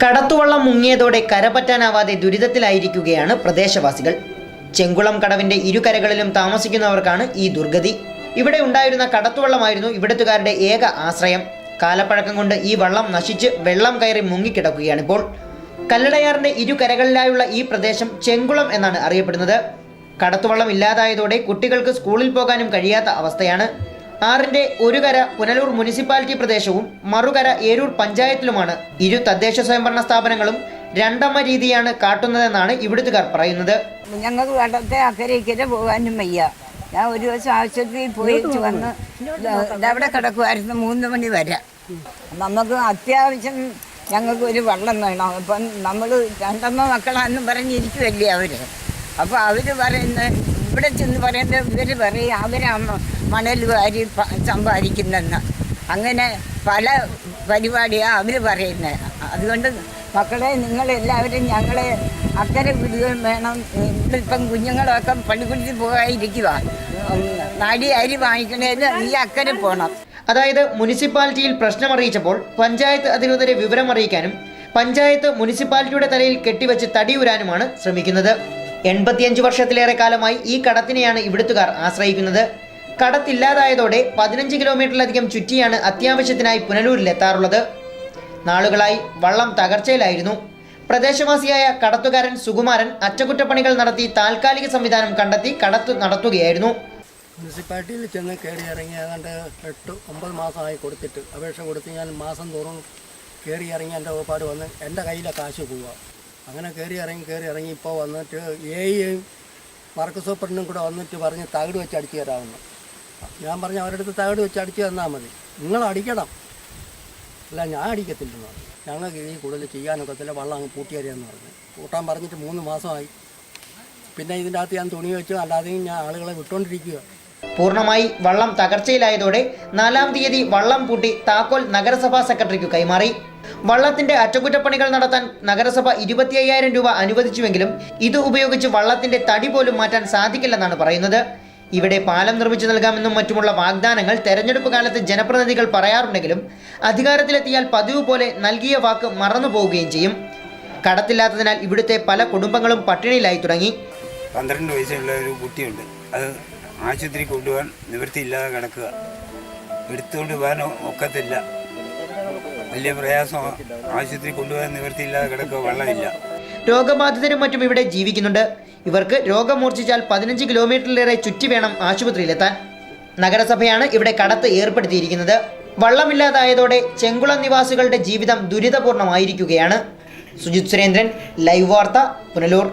കടത്തുവള്ളം മുങ്ങിയതോടെ കരപറ്റാനാവാതെ ദുരിതത്തിലായിരിക്കുകയാണ് പ്രദേശവാസികൾ. ചെങ്കുളം കടവിന്റെ ഇരുകരകളിലും താമസിക്കുന്നവർക്കാണ് ഈ ദുർഗതി. ഇവിടെ ഉണ്ടായിരുന്ന കടത്തുവള്ളമായിരുന്നു ഇവിടത്തുകാരുടെ ഏക ആശ്രയം. കാലപ്പഴക്കം കൊണ്ട് ഈ വള്ളം നശിച്ച് വെള്ളം കയറി മുങ്ങിക്കിടക്കുകയാണിപ്പോൾ. കല്ലടയാറിന്റെ ഇരുകരകളിലായുള്ള ഈ പ്രദേശം ചെങ്കുളം എന്നാണ് അറിയപ്പെടുന്നത്. കടത്തുവള്ളം ഇല്ലാതായതോടെ കുട്ടികൾക്ക് സ്കൂളിൽ പോകാനും കഴിയാത്ത അവസ്ഥയാണ്. ആറിന്റെ ഒരു കര പുനലൂർ മുനിസിപ്പാലിറ്റി പ്രദേശവും മറുകര ഏരൂർ പഞ്ചായത്തിലുമാണ്. ഇരു തദ്ദേശ സ്വയംഭരണ സ്ഥാപനങ്ങളും രണ്ടമ്മ രീതിയാണ് കാട്ടുന്നതെന്നാണ് ഇവിടുത്തുകാർ പറയുന്നത്. ഞങ്ങൾക്ക് കടത്തെ അക്കരെ പോകാനും വയ്യ. ഞാൻ ഒരു ദിവസം ആശുപത്രിയിൽ പോയി വന്ന് അവിടെ കിടക്കുമായിരുന്നു 3 മണി വരെ. നമുക്ക് അത്യാവശ്യം ഞങ്ങൾക്ക് ഒരു വെള്ളം വേണം. അപ്പം നമ്മൾ രണ്ടമ്മ മക്കളാണെന്ന് പറഞ്ഞിരിക്കുമല്ലേ അവർ. അപ്പോൾ അവർ പറയുന്നത് ഇവിടെ ചെന്ന് പറയുന്നത് ഇവർ പറയും അവരാണ് മണൽ വാരി സമ്പാദിക്കുന്നെന്ന്. അങ്ങനെ പല പരിപാടിയാണ് അവർ പറയുന്നത്. അതുകൊണ്ട് മക്കളെ നിങ്ങളെല്ലാവരും ഞങ്ങളെ അക്കരെ വിടുകയും വേണം. ഇപ്പം കുഞ്ഞുങ്ങളൊക്കെ പള്ളിക്കുടിച്ച് പോകാതിരിക്കുക. നാടി അരി വാങ്ങിക്കണേന്ന് ഈ അക്കരെ പോകണം. അതായത് മുനിസിപ്പാലിറ്റിയിൽ പ്രശ്നമറിയിച്ചപ്പോൾ പഞ്ചായത്ത് അധികൃതരെ വിവരം അറിയിക്കാനും പഞ്ചായത്ത് മുനിസിപ്പാലിറ്റിയുടെ തലയിൽ കെട്ടിവെച്ച് തടിയുരാനുമാണ് ശ്രമിക്കുന്നത്. 85 വർഷത്തിലേറെ കാലമായി ഈ കടത്തിനെയാണ് ഇവിടുത്തുകാർ ആശ്രയിക്കുന്നത്. കടത്തില്ലാതായതോടെ 15 കിലോമീറ്ററിലധികം ചുറ്റിയാണ് അത്യാവശ്യത്തിനായി പുനലൂരിലെത്താറുള്ളത്. നാളുകളായി വള്ളം തകർച്ചയിലായിരുന്നു. പ്രദേശവാസിയായ കടത്തുകാരൻ സുകുമാരൻ അറ്റകുറ്റപ്പണികൾ നടത്തി താൽക്കാലിക സംവിധാനം കണ്ടെത്തി കടത്തു നടത്തുകയായിരുന്നു. മുനിസിപ്പാലിറ്റിയിൽ ചെന്ന് കയറി ഇറങ്ങി ഏതാണ്ട് 8-9 മാസമായി കൊടുത്തിട്ട് അപേക്ഷ കൊടുത്ത് ഞാൻ മാസം തോറും കയറി ഇറങ്ങി എൻ്റെ ഓപ്പാട് വന്ന് എൻ്റെ കയ്യിലെ കാശ് പോവുക. അങ്ങനെ കയറി ഇറങ്ങി ഇപ്പോൾ വന്നിട്ട് എയും വർക്ക് സൂപ്പറിനും കൂടെ വന്നിട്ട് പറഞ്ഞ് തകിട് വെച്ച് അടിച്ചു തരാമെന്ന്. ഞാൻ പറഞ്ഞു അവരുടെ അടുത്ത് തകിട് വെച്ച് അടിച്ചു തന്നാൽ മതി, നിങ്ങൾ അടിക്കണം, അല്ല ഞാൻ അടിക്കത്തില്ലെന്ന് പറഞ്ഞു. ഞങ്ങൾക്ക് ഈ കൂടുതൽ ചെയ്യാനൊക്കത്തില്ല, വള്ളം അങ്ങ് പൂട്ടിയറിയാന്ന് പറഞ്ഞു. പൂട്ടാൻ പറഞ്ഞിട്ട് 3 മാസമായി. പിന്നെ ഇതിൻ്റെ അകത്ത് ഞാൻ തുണി വെച്ചു, അല്ലാതെയും ഞാൻ ആളുകളെ വിട്ടുകൊണ്ടിരിക്കുക. പൂർണ്ണമായി വള്ളം തകർച്ചയിലായതോടെ 4-ാം തീയതി വള്ളം പൂട്ടി താക്കോൽ നഗരസഭാ സെക്രട്ടറിക്ക് കൈമാറി. വള്ളത്തിന്റെ അറ്റകുറ്റപ്പണികൾ നടത്താൻ നഗരസഭ 25,000 രൂപ അനുവദിച്ചുവെങ്കിലും ഇത് ഉപയോഗിച്ച് വള്ളത്തിന്റെ തടി പോലും മാറ്റാൻ സാധിക്കില്ലെന്നാണ് പറയുന്നത്. ഇവിടെ പാലം നിർമ്മിച്ചു നൽകാമെന്നും മറ്റുമുള്ള വാഗ്ദാനങ്ങൾ തെരഞ്ഞെടുപ്പ് കാലത്ത് ജനപ്രതിനിധികൾ പറയാറുണ്ടെങ്കിലും അധികാരത്തിലെത്തിയാൽ പതിവ് പോലെ നൽകിയ വാക്ക് മറന്നു പോവുകയും ചെയ്യും. കടത്തില്ലാത്തതിനാൽ ഇവിടുത്തെ പല കുടുംബങ്ങളും പട്ടിണിയിലായി തുടങ്ങി. 12 വയസ്സുള്ള ഒരു കുട്ടിയുണ്ട്. അത് ആശുപത്രി കൊണ്ടുപോകാൻ നിവൃത്തിയില്ലാതെ കിടക്കുക. എടുത്തുകൊണ്ട് പോകാൻ ഒക്കത്തില്ല, വലിയ പ്രയാസമാണ്. ആശുപത്രി കൊണ്ടുപോകാൻ നിവൃത്തിയില്ലാതെ കിടക്കുക, വെള്ളമില്ല. രോഗബാധിതരും മറ്റും ഇവിടെ ജീവിക്കുന്നുണ്ട്. ഇവർക്ക് രോഗം മൂർച്ഛിച്ചാൽ 15 കിലോമീറ്ററിലേറെ ചുറ്റി വേണം ആശുപത്രിയിലെത്താൻ. നഗരസഭയാണ് ഇവിടെ കടത്ത് ഏർപ്പെടുത്തിയിരിക്കുന്നത്. വള്ളമില്ലാതായതോടെ ചെങ്കുളം നിവാസികളുടെ ജീവിതം ദുരിതപൂർണമായിരിക്കുകയാണ്. സുജിത് സുരേന്ദ്രൻ, ലൈവ് വാർത്ത, പുനലൂർ.